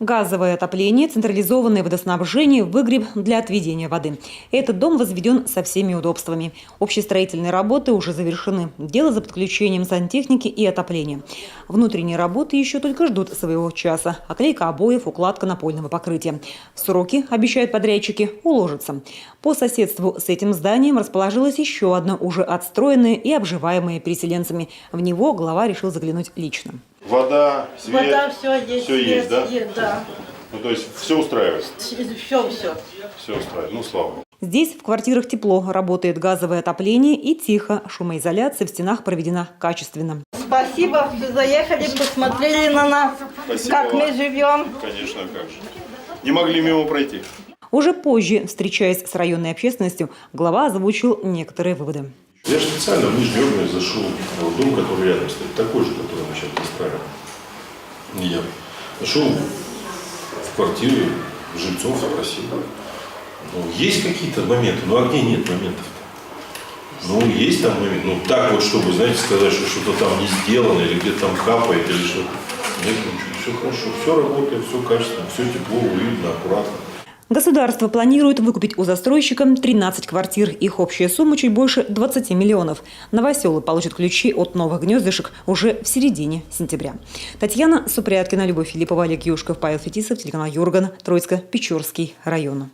Газовое отопление, централизованное водоснабжение, выгреб для отведения воды. Этот дом возведен со всеми удобствами. Общестроительные работы уже завершены. Дело за подключением сантехники и отопления. Внутренние работы еще только ждут своего часа. Оклейка обоев, укладка напольного покрытия. В сроки, обещают подрядчики, уложатся. По соседству с этим зданием расположилось еще одно, уже отстроенное и обживаемое переселенцами. В него глава решил заглянуть лично. Вода, свет, вода, все есть, все есть, да? Да. Ну, то есть все устраивает? Все. Все устраивает, ну, слава богу. Здесь в квартирах тепло, работает газовое отопление и тихо. Шумоизоляция в стенах проведена качественно. Спасибо, что заехали, посмотрели на нас, Спасибо как вам. мы живем. Конечно, как же. Не могли мимо пройти. Уже позже, встречаясь с районной общественностью, глава озвучил некоторые выводы. Я же специально в Нижний Новгород зашел в дом, который рядом стоит, такой же, который мы сейчас достраиваем. Я зашел в квартиру жильцов, спросил. Ну, есть какие-то моменты, но где нет моментов-то? Ну, есть там моменты, ну, так вот, чтобы, знаете, сказать, что что-то там не сделано, или где-то там капает, или что-то. Нет, ничего, все хорошо, все работает, все качественно, все тепло, уютно, аккуратно. Государство планирует выкупить у застройщика 13 квартир. Их общая сумма чуть больше 20 миллионов. Новоселы получат ключи от новых гнездышек уже в середине сентября. Татьяна Супряткина, Любовь Филиппова, Олег Юшков, Павел Фетисов, телеканал Юрган, Троицко-Печорский район.